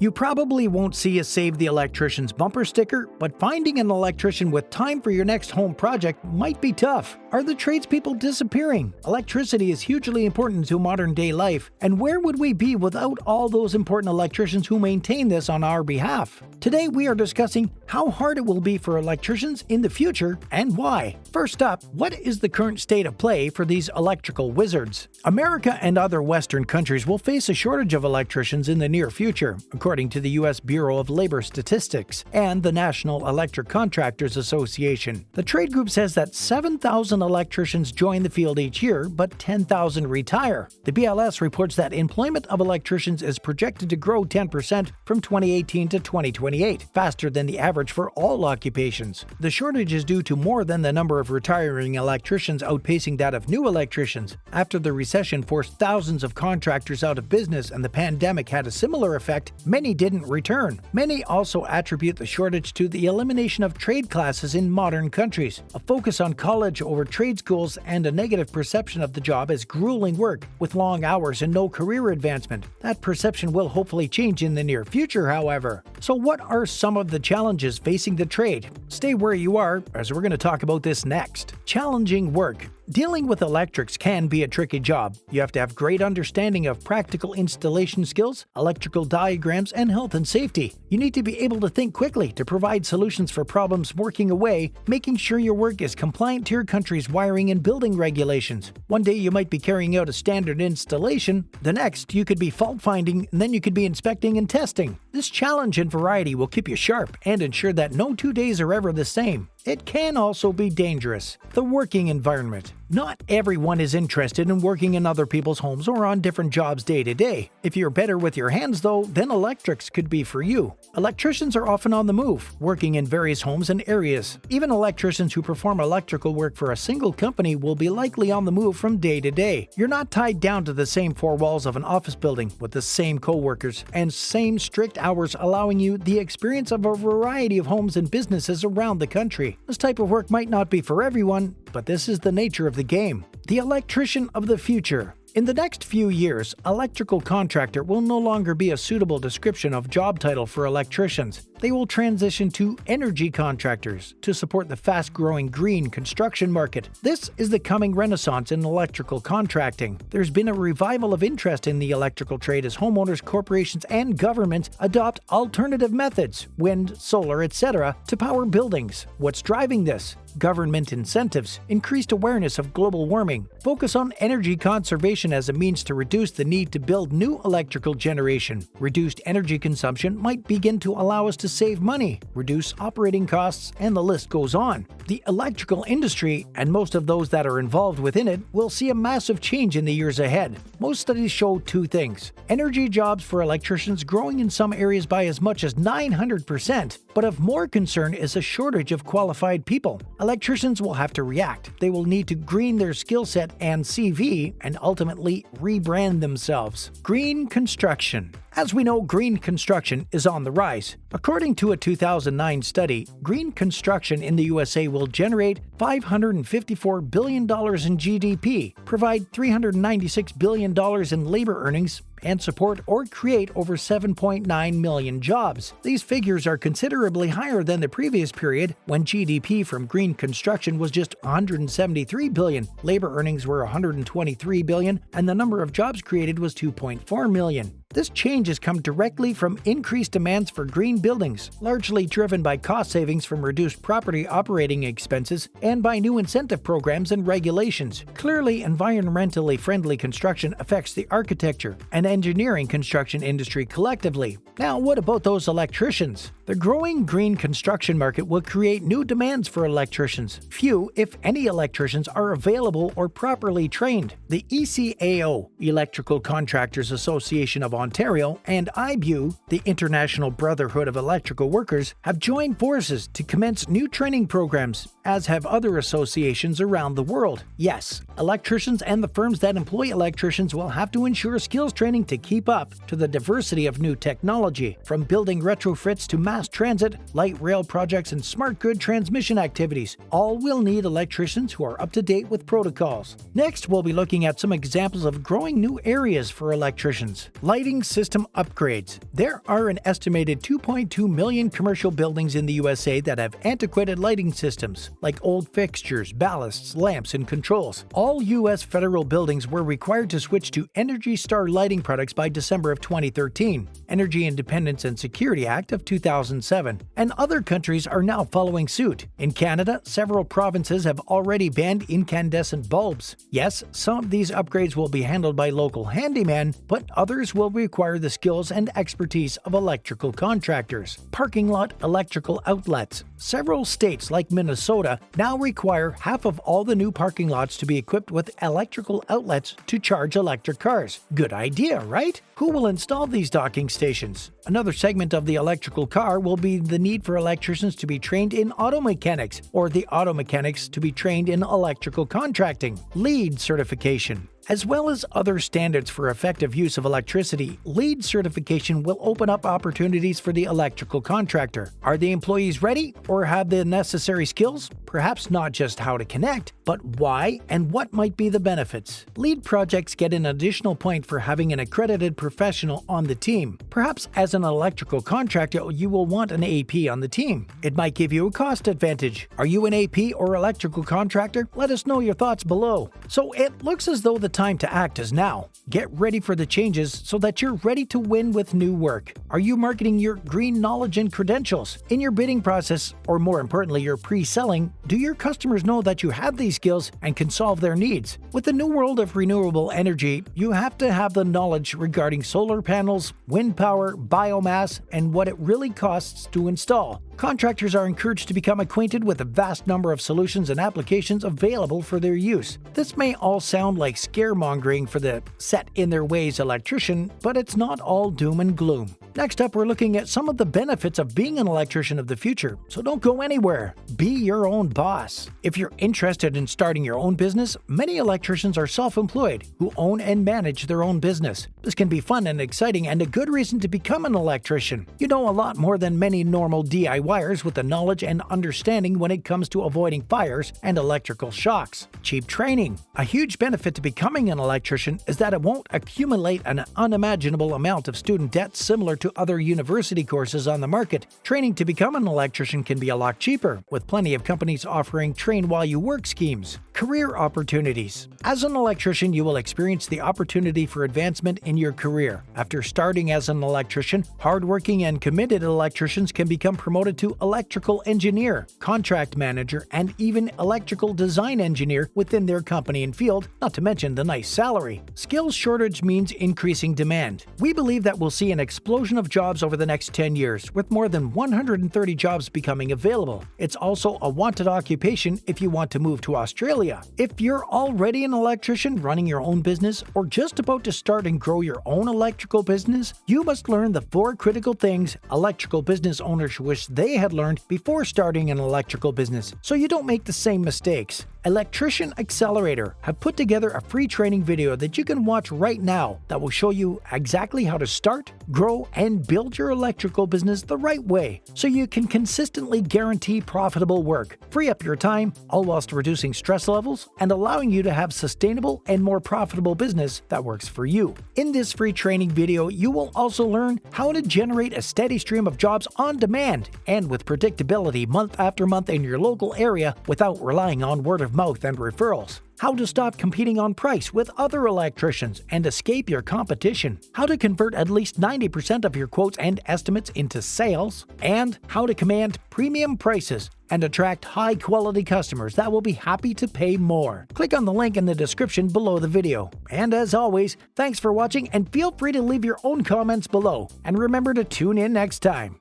You probably won't see a Save the Electricians bumper sticker, but finding an electrician with time for your next home project might be tough. Are the tradespeople disappearing? Electricity is hugely important to modern-day life, and where would we be without all those important electricians who maintain this on our behalf? Today we are discussing how hard it will be for electricians in the future and why. First up, what is the current state of play for these electrical wizards? America and other Western countries will face a shortage of electricians in the near future, according to the U.S. Bureau of Labor Statistics and the National Electric Contractors Association. The trade group says that 7,000 electricians join the field each year, but 10,000 retire. The BLS reports that employment of electricians is projected to grow 10% from 2018 to 2028, faster than the average for all occupations. The shortage is due to more than the number of retiring electricians outpacing that of new electricians. After the recession forced thousands of contractors out of business and the pandemic had a similar effect, many didn't return. Many also attribute the shortage to the elimination of trade classes in modern countries, a focus on college over trade schools, and a negative perception of the job as grueling work with long hours and no career advancement. That perception will hopefully change in the near future, however. So what are some of the challenges facing the trade? Stay where you are, as we're going to talk about this next. Challenging work. Dealing with electrics can be a tricky job. You have to have great understanding of practical installation skills, electrical diagrams, and health and safety. You need to be able to think quickly to provide solutions for problems working away, making sure your work is compliant to your country's wiring and building regulations. One day you might be carrying out a standard installation, the next you could be fault finding, and then you could be inspecting and testing. This challenge and variety will keep you sharp and ensure that no 2 days are ever the same. It can also be dangerous. The working environment. Not everyone is interested in working in other people's homes or on different jobs day to day. If you're better with your hands though, then electrics could be for you. Electricians are often on the move, working in various homes and areas. Even electricians who perform electrical work for a single company will be likely on the move from day to day. You're not tied down to the same four walls of an office building with the same co-workers and same strict hours, allowing you the experience of a variety of homes and businesses around the country. This type of work might not be for everyone, but this is the nature of the game. The electrician of the future. In the next few years, electrical contractor will no longer be a suitable description of job title for electricians. They will transition to energy contractors to support the fast-growing green construction market. This is the coming renaissance in electrical contracting. There's been a revival of interest in the electrical trade as homeowners, corporations, and governments adopt alternative methods, wind, solar, etc., to power buildings. What's driving this? Government incentives, increased awareness of global warming, focus on energy conservation as a means to reduce the need to build new electrical generation. Reduced energy consumption might begin to allow us to save money, reduce operating costs, and the list goes on. The electrical industry, and most of those that are involved within it, will see a massive change in the years ahead. Most studies show two things. Energy jobs for electricians growing in some areas by as much as 900%, but of more concern is a shortage of qualified people. Electricians will have to react. They will need to green their skill set and CV and ultimately rebrand themselves. Green construction. As we know, green construction is on the rise. According to a 2009 study, green construction in the USA will generate $554 billion in GDP, provide $396 billion in labor earnings, and support or create over 7.9 million jobs. These figures are considerably higher than the previous period when GDP from green construction was just $173 billion, labor earnings were $123 billion, and the number of jobs created was 2.4 million. This change has come directly from increased demands for green buildings, largely driven by cost savings from reduced property operating expenses and by new incentive programs and regulations. Clearly, environmentally friendly construction affects the architecture and engineering construction industry collectively. Now, what about those electricians? The growing green construction market will create new demands for electricians. Few, if any, electricians are available or properly trained. The ECAO, Electrical Contractors Association of Ontario, and IBU, the International Brotherhood of Electrical Workers, have joined forces to commence new training programs, as have other associations around the world. Yes, electricians and the firms that employ electricians will have to ensure skills training to keep up to the diversity of new technology, from building retrofits to mass transit, light rail projects, and smart grid transmission activities. All will need electricians who are up to date with protocols. Next, we'll be looking at some examples of growing new areas for electricians. Lighting Lighting system upgrades. There are an estimated 2.2 million commercial buildings in the USA that have antiquated lighting systems, like old fixtures, ballasts, lamps, and controls. All U.S. federal buildings were required to switch to Energy Star lighting products by December of 2013, Energy Independence and Security Act of 2007, and other countries are now following suit. In Canada, several provinces have already banned incandescent bulbs. Yes, some of these upgrades will be handled by local handymen, but others will require the skills and expertise of electrical contractors. Parking lot electrical outlets. Several states like Minnesota now require half of all the new parking lots to be equipped with electrical outlets to charge electric cars. Good idea, right? Who will install these docking stations? Another segment of the electrical car will be the need for electricians to be trained in auto mechanics, or the auto mechanics to be trained in electrical contracting. LEED certification. As well as other standards for effective use of electricity, LEED certification will open up opportunities for the electrical contractor. Are the employees ready or have the necessary skills? Perhaps not just how to connect, but why and what might be the benefits. LEED projects get an additional point for having an accredited professional on the team. Perhaps as an electrical contractor, you will want an AP on the team. It might give you a cost advantage. Are you an AP or electrical contractor? Let us know your thoughts below. So it looks as though the time to act is now. Get ready for the changes so that you're ready to win with new work. Are you marketing your green knowledge and credentials? In your bidding process, or more importantly, your pre-selling, do your customers know that you have these skills and can solve their needs? With the new world of renewable energy, you have to have the knowledge regarding solar panels, wind power, biomass, and what it really costs to install. Contractors are encouraged to become acquainted with a vast number of solutions and applications available for their use. This may all sound like scaremongering for the set-in-their-ways electrician, but it's not all doom and gloom. Next up, we're looking at some of the benefits of being an electrician of the future, so don't go anywhere. Be your own boss. If you're interested in starting your own business, many electricians are self-employed who own and manage their own business. This can be fun and exciting and a good reason to become an electrician. You know a lot more than many normal DIYers with the knowledge and understanding when it comes to avoiding fires and electrical shocks. Cheap training. A huge benefit to becoming an electrician is that it won't accumulate an unimaginable amount of student debt similar to other university courses on the market. Training to become an electrician can be a lot cheaper, with plenty of companies offering train-while-you-work schemes. Career opportunities. As an electrician, you will experience the opportunity for advancement in your career. After starting as an electrician, hardworking and committed electricians can become promoted to electrical engineer, contract manager, and even electrical design engineer within their company and field, not to mention the nice salary. Skills shortage means increasing demand. We believe that we'll see an explosion of jobs over the next 10 years, with more than 130 jobs becoming available. It's also a wanted occupation if you want to move to Australia. If you're already an electrician running your own business or just about to start and grow your own electrical business, you must learn the 4 critical things electrical business owners wish they had learned before starting an electrical business, so you don't make the same mistakes. Electrician Accelerator have put together a free training video that you can watch right now that will show you exactly how to start, grow, and build your electrical business the right way so you can consistently guarantee profitable work, free up your time, all whilst reducing stress levels and allowing you to have sustainable and more profitable business that works for you. In this free training video, you will also learn how to generate a steady stream of jobs on demand and with predictability month after month in your local area without relying on word of mouth and referrals. How to stop competing on price with other electricians and escape your competition. How to convert at least 90% of your quotes and estimates into sales. And how to command premium prices and attract high-quality customers that will be happy to pay more. Click on the link in the description below the video. And as always, thanks for watching and feel free to leave your own comments below. And remember to tune in next time.